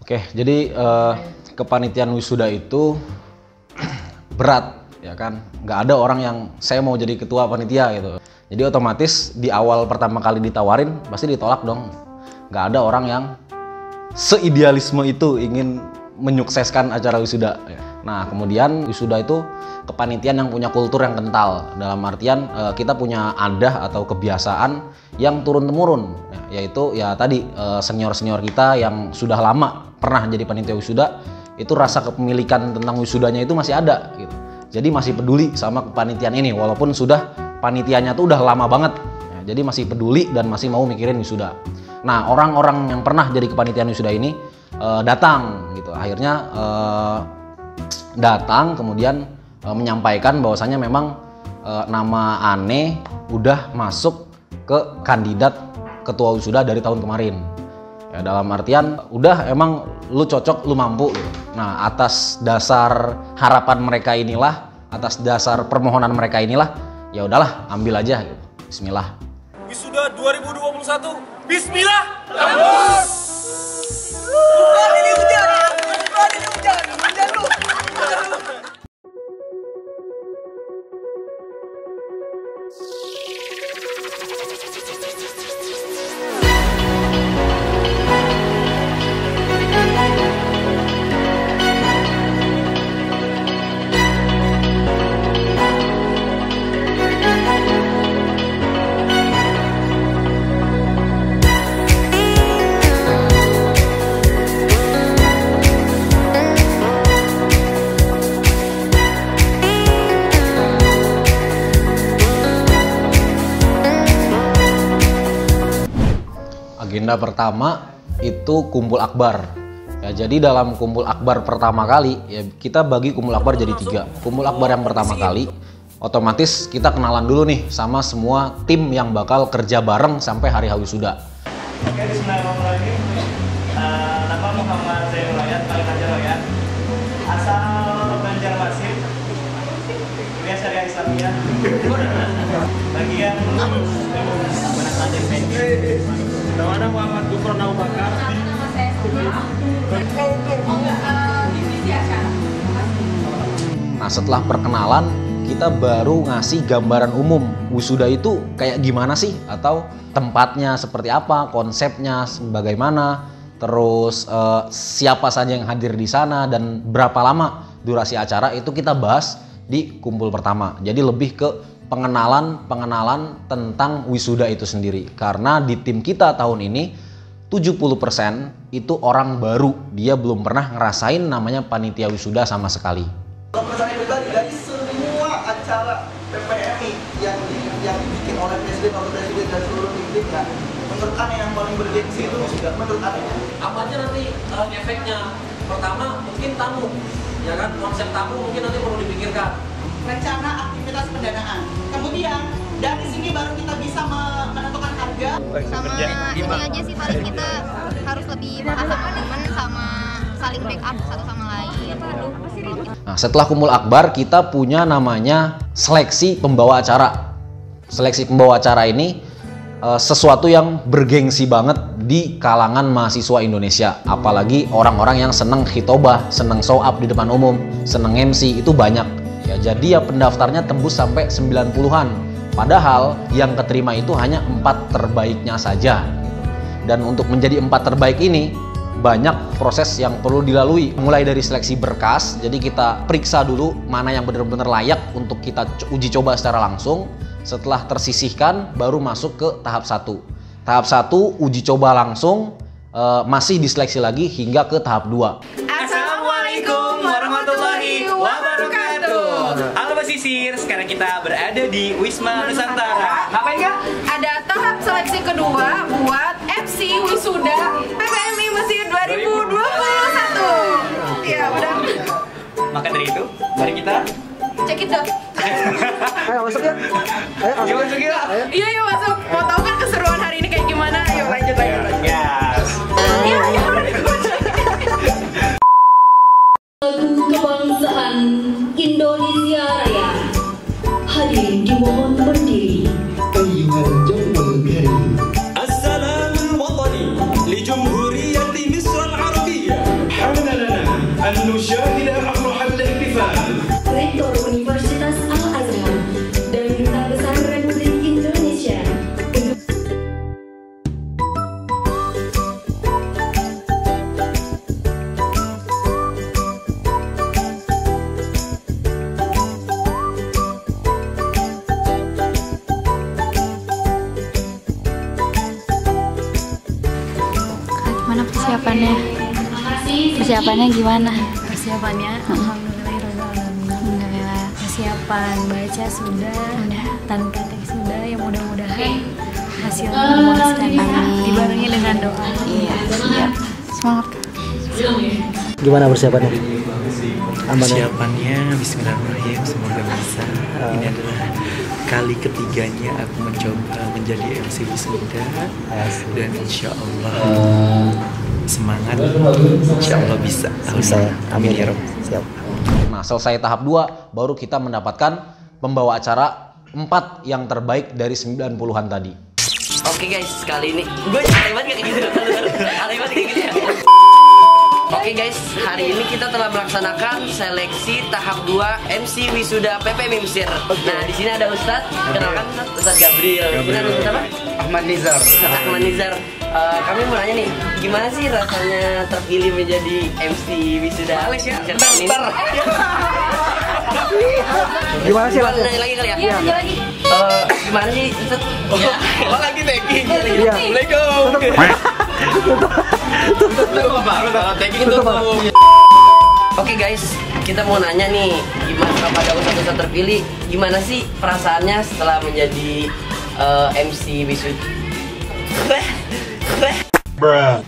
Oke, jadi kepanitiaan wisuda itu berat, ya kan? Nggak ada orang yang saya mau jadi ketua panitia gitu. Jadi otomatis di awal pertama kali ditawarin pasti ditolak dong. Nggak ada orang yang seidealisme itu ingin menyukseskan acara wisuda. Nah, kemudian wisuda itu kepanitiaan yang punya kultur yang kental. Dalam artian kita punya adah atau kebiasaan yang turun-temurun, yaitu ya tadi senior-senior kita yang sudah lama pernah jadi panitia wisuda, itu rasa kepemilikan tentang wisudanya itu masih ada gitu. Jadi masih peduli sama kepanitiaan ini walaupun sudah panitianya tuh udah lama banget. Jadi masih peduli dan masih mau mikirin wisuda. Nah, orang-orang yang pernah jadi kepanitiaan wisuda ini datang gitu. Akhirnya datang kemudian menyampaikan bahwasanya memang nama Ane udah masuk ke kandidat ketua wisuda dari tahun kemarin. Ya, dalam artian udah emang lu cocok, lu mampu gitu. Nah, atas dasar harapan mereka inilah, atas dasar permohonan mereka inilah, ya udahlah ambil aja gitu. Bismillah. Wisuda 2021. Bismillah. Tembus. Ini hujan. Hujan lu. Agenda pertama itu kumpul akbar. Ya, jadi dalam kumpul akbar pertama kali ya kita bagi kumpul akbar jadi 3. Kumpul akbar yang pertama kali otomatis kita kenalan dulu nih sama semua tim yang bakal kerja bareng sampai hari wisuda. Oke, bismillahirrahmanirrahim. Nama Muhammad Zainul Hayat, paling ajar ya. Asal Banjarmasin. Kuliah Syariah Islamiyah. Bagian Namanya Muhammad Gufron Abu Bakar. Nah, setelah perkenalan kita baru ngasih gambaran umum wisuda itu kayak gimana sih, atau tempatnya seperti apa, konsepnya bagaimana, terus siapa saja yang hadir di sana dan berapa lama durasi acara, itu kita bahas di kumpul pertama. Jadi lebih ke pengenalan tentang wisuda itu sendiri. Karena di tim kita tahun ini 70% itu orang baru, dia belum pernah ngerasain namanya panitia wisuda sama sekali. Kalau menurut saya pribadi, dari semua acara PPMI yang dibikin oleh presiden dan seluruh timnya, menurut Ane yang paling bergengsi itu wisuda. Menurut Ane apa aja nanti efeknya? Pertama mungkin tamu, ya kan, konsep tamu mungkin nanti perlu dipikirkan. rencana aktivitas pendanaan. Kemudian dari sini baru kita bisa menentukan harga. Sama ini aja sih, paling kita harus lebih sama teman, sama saling backup satu sama lain. Nah, setelah kumpul akbar kita punya namanya seleksi pembawa acara. Seleksi pembawa acara ini sesuatu yang bergengsi banget di kalangan mahasiswa Indonesia. Apalagi orang-orang yang seneng khitobah, seneng show up di depan umum, seneng MC, itu banyak. Ya, jadi ya pendaftarnya tembus sampai 90-an. Padahal yang keterima itu hanya 4 terbaiknya saja. Dan untuk menjadi 4 terbaik ini banyak proses yang perlu dilalui. Mulai dari seleksi berkas, jadi kita periksa dulu mana yang benar-benar layak untuk kita uji coba secara langsung. Setelah tersisihkan baru masuk ke tahap 1. Tahap 1 uji coba langsung, masih diseleksi lagi hingga ke tahap 2. Assalamualaikum warahmatullahi wabarakatuh. Halo pesisir, sekarang kita berada di Wisma Nusantara. Ngapain kak? Ada tahap seleksi kedua buat MC Wisuda PPMI Mesir 2021. Iya benar. Maka dari itu, mari kita Check it out. Ayo masuk ya. Ayo masuk ya. Iya yuk masuk. Mau tahu kan keseruan hari ini kayak gimana? Yuk lanjut. Yes. Iya. Lagu kebangsaan Indonesia Raya. Hadirin dimohon berdiri. السلام الوطني لجمهورية مصر العربية. persiapannya? Persiapannya gimana? Persiapannya alhamdulillah. Persiapan baca sudah, dan praktek sudah, yang mudah-mudahan hasilnya memuaskan. Dibarengi dengan doa. Iya, siap. Semangat. Gimana persiapannya? Persiapannya Bismillahirrahmanirrahim, semoga bisa. Ini adalah kali ketiganya aku mencoba menjadi MC wisuda, dan insya Allah semangat, insya Allah bisa. Bisa ya, amin ya Rob. Siap. Nah, selesai tahap 2 baru kita mendapatkan pembawa acara 4 yang terbaik dari 90-an tadi. Oke guys, kali ini gue aneh banget kayak gitu. Aneh banget kayak gitu ya. Oke guys, hari ini kita telah melaksanakan seleksi tahap 2 MC Wisuda PPM Mesir. Nah, di sini ada Ustadz, kenalkan Ustadz Gabriel. Ini ada Ustadz apa? Ahmad Nizar. Ahmad Nizar. Kami mau nanya nih, gimana sih rasanya terpilih menjadi MC Wisuda? Alex ya? Bentar. Gimana sih? Nanya lagi kali ya? Iya, nanya lagi. Gimana sih Ustadz? Oh lagi tagging. Iya. Oke guys, kita mau nanya nih, gimana kepada Ustadz terpilih, gimana sih perasaannya setelah menjadi MC wisuda?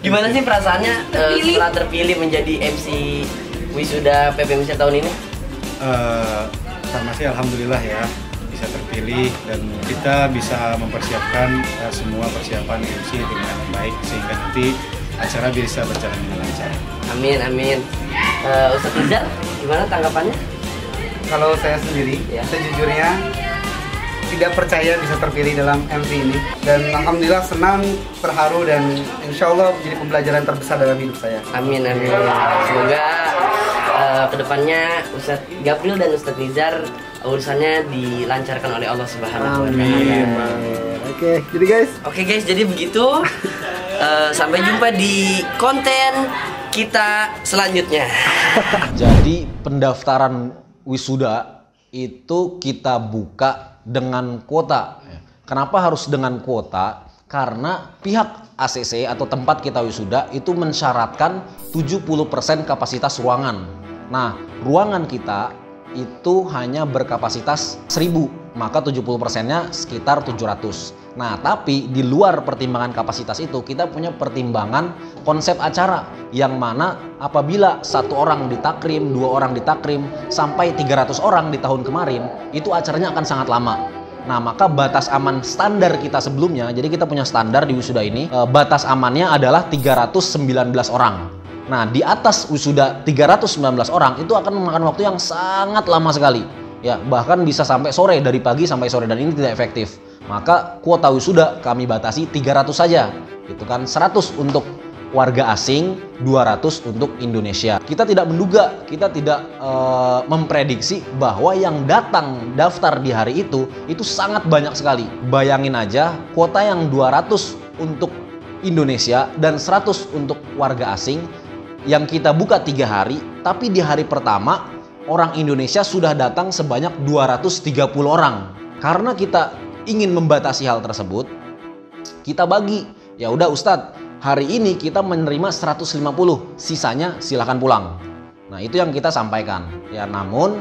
Gimana sih perasaannya setelah terpilih menjadi MC wisuda PPM Mesir tahun ini? Pertama sih alhamdulillah ya bisa terpilih, dan kita bisa mempersiapkan semua persiapan MC dengan baik sehingga nanti acara bisa berjalan dengan lancar. Amin amin. Ustadz Nizar, gimana tanggapannya? Kalau saya sendiri, sejujurnya tidak percaya bisa terpilih dalam MC ini, dan alhamdulillah senang, terharu, dan insya Allah menjadi pembelajaran terbesar dalam hidup saya. Amin amin. Semoga kedepannya Ustadz Gabriel dan Ustadz Nizar urusannya dilancarkan oleh Allah Subhanahu wa Ta'ala. Oke guys, jadi begitu. Sampai jumpa di konten kita selanjutnya. Jadi pendaftaran wisuda itu kita buka dengan kuota. Kenapa harus dengan kuota? Karena pihak ACC atau tempat kita wisuda itu mensyaratkan 70% kapasitas ruangan. Nah, ruangan kita itu hanya berkapasitas 1000, maka 70%-nya sekitar 700. Nah, tapi di luar pertimbangan kapasitas itu kita punya pertimbangan konsep acara, yang mana apabila 1 orang ditakrim, 2 orang ditakrim, sampai 300 orang di tahun kemarin, itu acaranya akan sangat lama. Nah, maka batas aman standar kita sebelumnya, jadi kita punya standar di wisuda ini, batas amannya adalah 319 orang. Nah, di atas wisuda 319 orang itu akan memakan waktu yang sangat lama sekali. Ya, bahkan bisa sampai sore, dari pagi sampai sore, dan ini tidak efektif. Maka kuota wisuda kami batasi 300 saja. Itu kan 100 untuk warga asing, 200 untuk Indonesia. Kita tidak menduga, kita tidak memprediksi bahwa yang datang daftar di hari itu sangat banyak sekali. Bayangin aja, kuota yang 200 untuk Indonesia dan 100 untuk warga asing yang kita buka 3 hari, tapi di hari pertama orang Indonesia sudah datang sebanyak 230 orang. Karena kita ingin membatasi hal tersebut, kita bagi. Ya udah Ustadz, hari ini kita menerima 150, sisanya silakan pulang. Nah, itu yang kita sampaikan. Ya, namun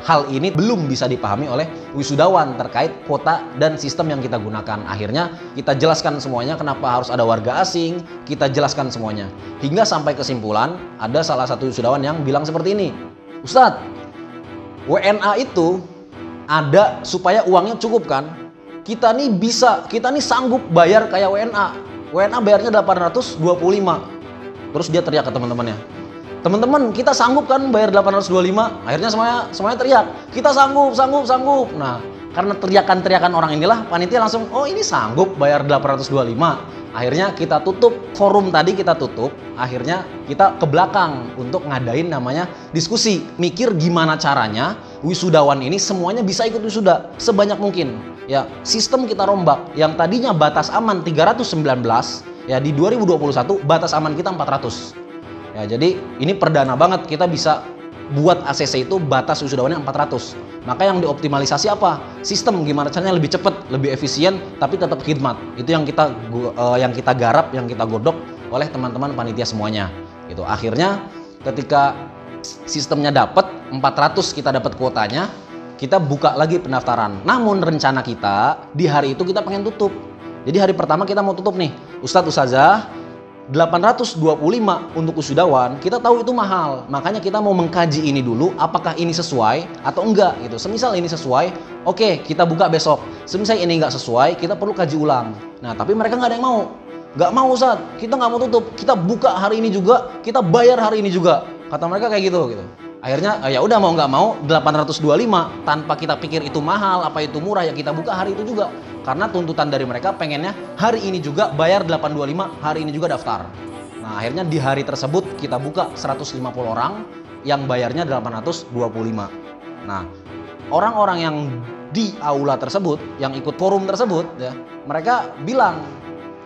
hal ini belum bisa dipahami oleh wisudawan terkait kuota dan sistem yang kita gunakan. Akhirnya kita jelaskan semuanya kenapa harus ada warga asing, kita jelaskan semuanya. Hingga sampai kesimpulan, ada salah satu wisudawan yang bilang seperti ini, Ustadz, WNA itu ada supaya uangnya cukup kan? Kita nih sanggup bayar kayak WNA. WNA bayarnya 825. Terus dia teriak ke teman-temannya, teman-teman, kita sanggup kan bayar 825? Akhirnya semuanya teriak, kita sanggup. Nah, karena teriakan-teriakan orang inilah panitia langsung, oh ini sanggup bayar 825. Akhirnya kita tutup forum tadi, akhirnya kita ke belakang untuk ngadain namanya diskusi, mikir gimana caranya wisudawan ini semuanya bisa ikut wisuda sebanyak mungkin. Ya, sistem kita rombak, yang tadinya batas aman 319, ya di 2021 batas aman kita 400. Ya, jadi ini perdana banget kita bisa buat ACC itu batas wisudawannya 400. Maka yang dioptimalisasi apa? Sistem gimana caranya lebih cepat, lebih efisien, tapi tetap khidmat. Itu yang kita garap, yang kita godok oleh teman-teman panitia semuanya gitu. Akhirnya ketika sistemnya dapat 400, kita dapat kuotanya, kita buka lagi pendaftaran. Namun rencana kita di hari itu kita pengen tutup. Jadi hari pertama kita mau tutup nih, Ustadz Ustazah 825 untuk wisudawan, kita tahu itu mahal. Makanya kita mau mengkaji ini dulu, apakah ini sesuai atau enggak gitu. Semisal ini sesuai, oke, kita buka besok. Semisal ini enggak sesuai, kita perlu kaji ulang. Nah, tapi mereka nggak ada yang mau. Nggak mau, Ustadz, kita nggak mau tutup. Kita buka hari ini juga, kita bayar hari ini juga. Kata mereka kayak gitu. Akhirnya ya udah mau nggak mau 825 tanpa kita pikir itu mahal apa itu murah, ya kita buka hari itu juga. Karena tuntutan dari mereka pengennya hari ini juga bayar 825, hari ini juga daftar. Nah, akhirnya di hari tersebut kita buka 150 orang yang bayarnya 825. Nah, orang-orang yang di aula tersebut, yang ikut forum tersebut ya, mereka bilang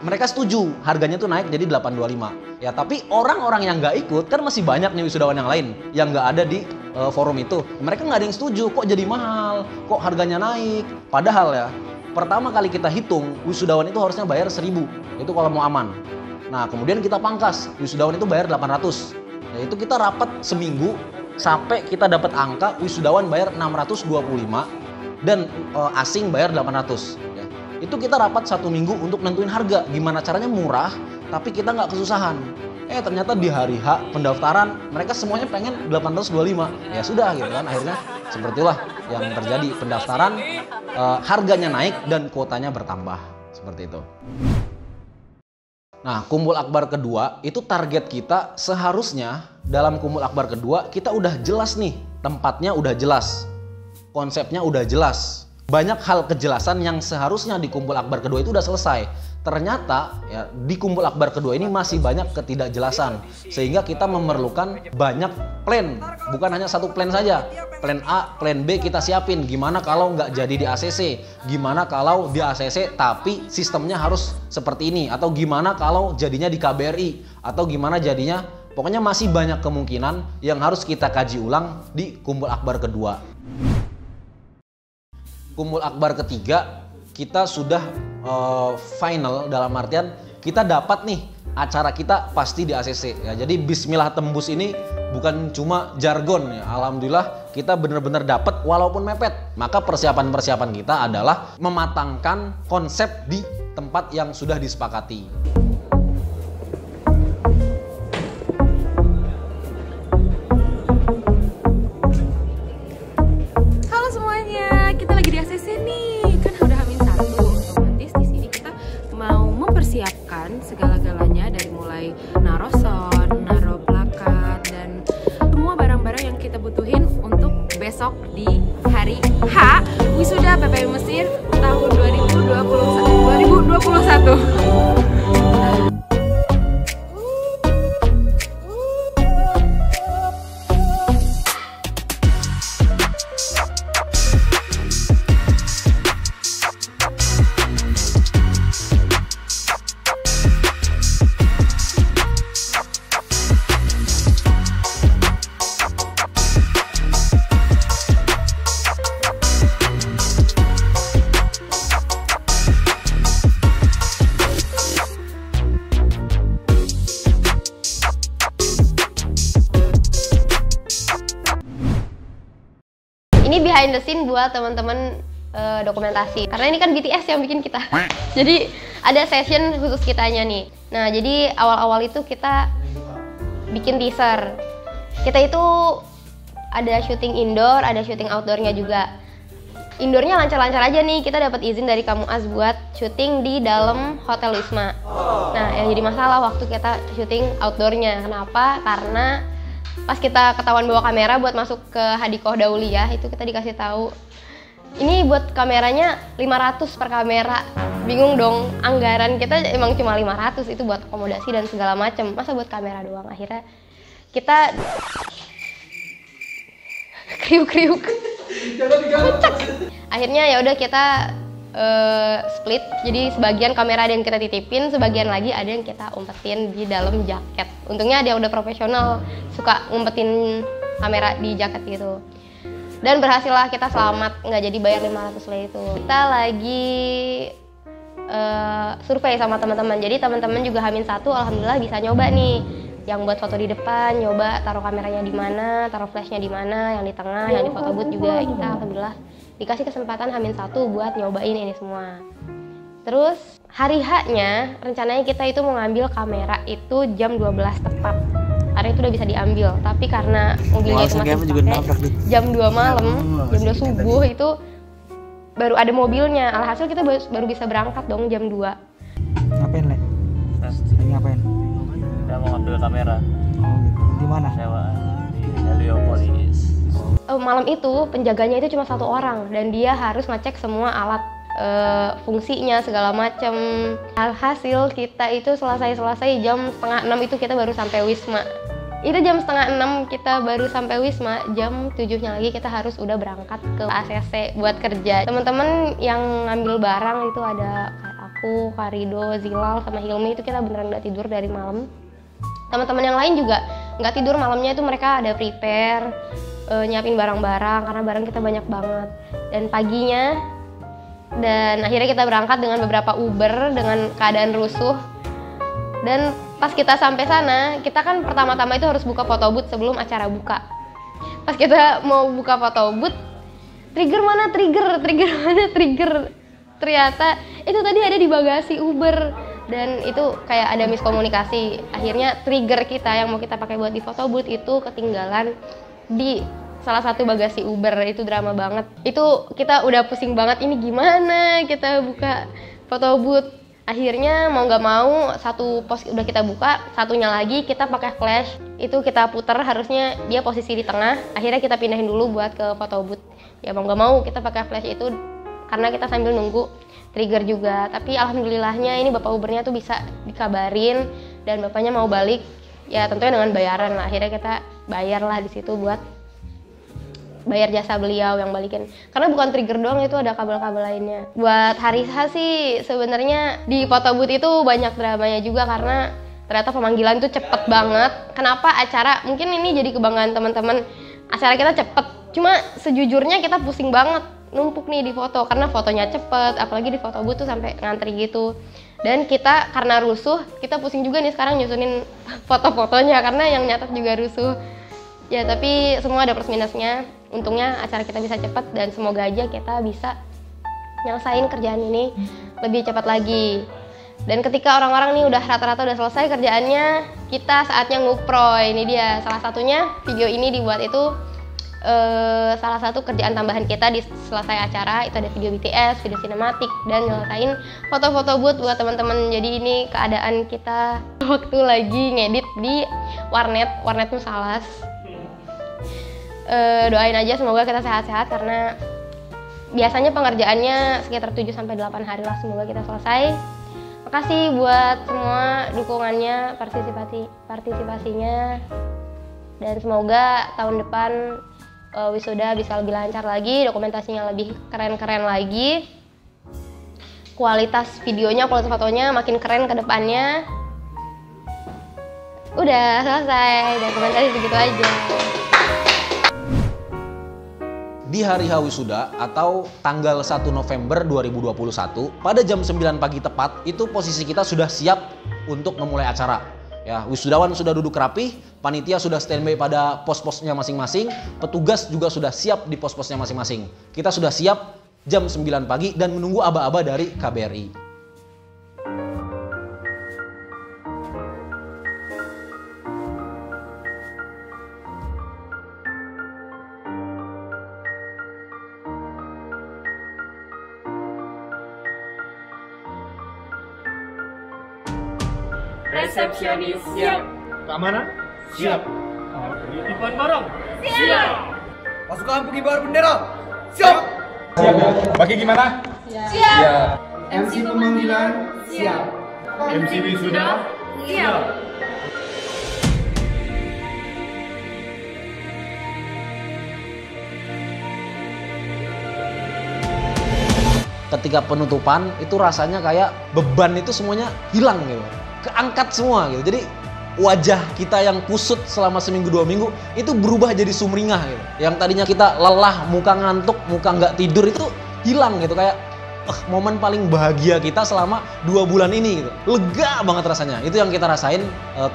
mereka setuju harganya tuh naik jadi 825. Ya, tapi orang-orang yang nggak ikut, kan masih banyak nih wisudawan yang lain yang nggak ada di forum itu. Mereka nggak ada yang setuju, kok jadi mahal, kok harganya naik. Padahal ya, pertama kali kita hitung, wisudawan itu harusnya bayar 1.000. Itu kalau mau aman. Nah, kemudian kita pangkas, wisudawan itu bayar 800. Ya, itu kita rapat seminggu sampai kita dapat angka wisudawan bayar 625 dan asing bayar 800. Ya. Itu kita rapat 1 minggu untuk nentuin harga. Gimana caranya murah, tapi kita nggak kesusahan. Ternyata di hari H pendaftaran, mereka semuanya pengen 825. Ya sudah gitu kan, akhirnya sepertilah yang terjadi. Pendaftaran, harganya naik dan kuotanya bertambah. Seperti itu. Nah, kumpul akbar kedua, itu target kita seharusnya dalam kumpul akbar kedua, kita udah jelas nih, tempatnya udah jelas, konsepnya udah jelas. Banyak hal kejelasan yang seharusnya di kumpul akbar kedua itu udah selesai. Ternyata ya, di kumpul akbar kedua ini masih banyak ketidakjelasan, sehingga kita memerlukan banyak plan, bukan hanya satu plan saja. Plan A, plan B kita siapin. Gimana kalau nggak jadi di ACC? Gimana kalau di ACC tapi sistemnya harus seperti ini? Atau gimana kalau jadinya di KBRI? Atau gimana jadinya? Pokoknya masih banyak kemungkinan yang harus kita kaji ulang di kumpul akbar kedua. Kumpul akbar ketiga, kita sudah final dalam artian kita dapat nih acara kita pasti di ACC ya. Jadi Bismillah tembus ini bukan cuma jargon ya. Alhamdulillah kita benar-benar dapat walaupun mepet. Maka persiapan-persiapan kita adalah mematangkan konsep di tempat yang sudah disepakati. Halo semuanya, kita lagi di ACC nih. Kan udah H-1, otomatis di sini kita mau mempersiapkan segala-galanya dari mulai naro sound, naro plakat dan semua barang-barang yang kita butuhin untuk besok di hari H wisuda PPM Mesir tahun 2021. Ini behind the scene buat teman-teman dokumentasi. Karena ini kan BTS yang bikin kita. Jadi ada session khusus kitanya nih. Nah, jadi awal-awal itu kita bikin teaser. Kita itu ada syuting indoor, ada syuting outdoornya juga. Indoornya lancar-lancar aja nih. Kita dapat izin dari Kamuas buat syuting di dalam Hotel Wisma. Nah, yang jadi masalah waktu kita syuting outdoornya. Kenapa? Karena pas kita ketahuan bawa kamera buat masuk ke Hadikoh Dauliyah, itu kita dikasih tahu ini buat kameranya 500 per kamera. Bingung dong, anggaran kita emang cuma 500, itu buat akomodasi dan segala macem, masa buat kamera doang. Akhirnya kita kriuk-kriuk, akhirnya ya udah kita split, jadi sebagian kamera ada yang kita titipin, sebagian lagi ada yang kita umpetin di dalam jaket. Untungnya ada yang udah profesional, suka ngumpetin kamera di jaket gitu. Dan berhasil lah, kita selamat, nggak jadi bayar 500 lah itu. Kita lagi survei sama teman-teman. Jadi teman-teman juga H-1 alhamdulillah bisa nyoba nih. Yang buat foto di depan, nyoba taruh kameranya di mana, taruh flashnya di mana, yang di tengah, yang di foto booth juga kita alhamdulillah dikasih kesempatan H-1 buat nyobain ini semua. Terus hari H-nya rencananya kita itu mau ngambil kamera itu jam 12 tepat. Karena itu udah bisa diambil, tapi karena mobilnya itu masih dipakai jam 2 malam, jam 2 subuh itu baru ada mobilnya. Alhasil kita baru bisa berangkat dong jam 2. Ngapain, Le? Lagi ngapain? Kita mau ngambil kamera. Oh gitu. Di mana? Sewaan di Heliopolis. Malam itu penjaganya itu cuma 1 orang dan dia harus ngecek semua alat fungsinya segala macam. Alhasil kita itu selesai jam 5:30 itu kita baru sampai Wisma. Itu jam 5:30 kita baru sampai Wisma, jam 7-nya lagi kita harus udah berangkat ke ACC buat kerja. Teman-teman yang ngambil barang itu ada aku, Karido, Zilal, sama Hilmi, itu kita beneran nggak tidur dari malam. Teman-teman yang lain juga nggak tidur malamnya, itu mereka ada prepare, nyiapin barang-barang karena barang kita banyak banget. Dan akhirnya kita berangkat dengan beberapa Uber dengan keadaan rusuh. Dan pas kita sampai sana, kita kan pertama-tama itu harus buka foto booth sebelum acara buka. Pas kita mau buka foto booth, trigger mana trigger. Ternyata itu tadi ada di bagasi Uber. Dan itu kayak ada miskomunikasi. Akhirnya trigger kita yang mau kita pakai buat di foto booth itu ketinggalan di salah satu bagasi Uber. Itu drama banget. Itu kita udah pusing banget, ini gimana kita buka foto booth. Akhirnya mau nggak mau satu pos udah kita buka, satunya lagi kita pakai flash. Itu kita puter, harusnya dia posisi di tengah. Akhirnya kita pindahin dulu buat ke foto booth. Ya mau nggak mau kita pakai flash itu karena kita sambil nunggu trigger juga. Tapi alhamdulillahnya ini bapak Ubernya tuh bisa dikabarin dan bapaknya mau balik. Ya tentunya dengan bayaran lah. Akhirnya kita bayar lah di situ buat bayar jasa beliau yang balikin. Karena bukan trigger doang, itu ada kabel-kabel lainnya. Buat hari H sih sebenarnya di foto booth itu banyak dramanya juga karena ternyata pemanggilan itu cepet banget. Kenapa acara, mungkin ini jadi kebanggaan teman-teman, acara kita cepet. Cuma sejujurnya kita pusing banget numpuk nih di foto karena fotonya cepet, apalagi di foto booth tuh sampai ngantri gitu. Dan kita karena rusuh, kita pusing juga nih sekarang nyusunin foto-fotonya karena yang nyatet juga rusuh. Ya tapi semua ada plus minusnya. Untungnya acara kita bisa cepat dan semoga aja kita bisa nyelesain kerjaan ini lebih cepat lagi. Dan ketika orang-orang nih udah rata-rata udah selesai kerjaannya, kita saatnya nguproy. Ini dia salah satunya, video ini dibuat itu salah satu kerjaan tambahan kita di selesai acara. Itu ada video BTS, video sinematik, dan nyelesain foto-foto booth buat teman-teman. Jadi ini keadaan kita waktu lagi ngedit di warnet Musalas. Doain aja semoga kita sehat-sehat karena biasanya pengerjaannya sekitar 7-8 hari lah, semoga kita selesai. Makasih buat semua dukungannya, partisipasinya, dan semoga tahun depan wisuda bisa lebih lancar lagi, dokumentasinya lebih keren-keren lagi, kualitas videonya, kualitas fotonya makin keren ke depannya. Udah selesai, dokumentasi segitu aja. Di hari H wisuda atau tanggal 1 November 2021 pada jam 9 pagi tepat itu posisi kita sudah siap untuk memulai acara. Ya, wisudawan sudah duduk rapi, panitia sudah standby pada pos-posnya masing-masing, petugas juga sudah siap di pos-posnya masing-masing. Kita sudah siap jam 9 pagi dan menunggu aba-aba dari KBRI. Resepsionis siap. Keamanan siap. Penertiban barang siap. Pasukan pengibar bendera siap. Bagi gimana? Siap. MC pemanggilan siap. MC wisuda siap. Ketika penutupan itu rasanya kayak beban itu semuanya hilang gitu, keangkat semua gitu. Jadi wajah kita yang kusut selama seminggu 2 minggu itu berubah jadi sumringah gitu. Yang tadinya kita lelah, muka ngantuk, muka nggak tidur itu hilang gitu, kayak momen paling bahagia kita selama 2 bulan ini gitu. Lega banget rasanya. Itu yang kita rasain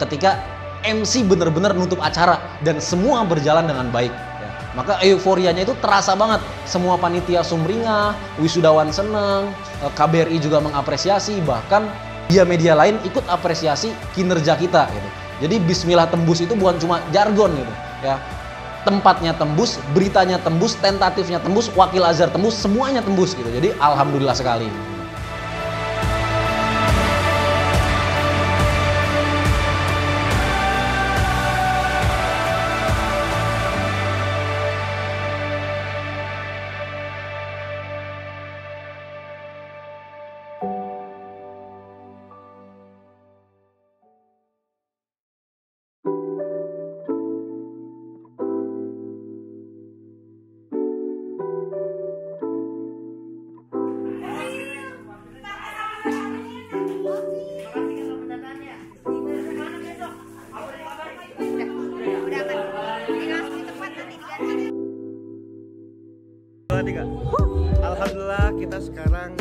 ketika MC bener-bener nutup acara dan semua berjalan dengan baik ya. Maka euforianya itu terasa banget. Semua panitia sumringah, wisudawan seneng, KBRI juga mengapresiasi, bahkan media lain ikut apresiasi kinerja kita gitu. Jadi bismillah tembus itu bukan cuma jargon gitu ya. Tempatnya tembus, beritanya tembus, tentatifnya tembus, wakil Azhar tembus, semuanya tembus gitu. Jadi alhamdulillah sekali. Alhamdulillah kita sekarang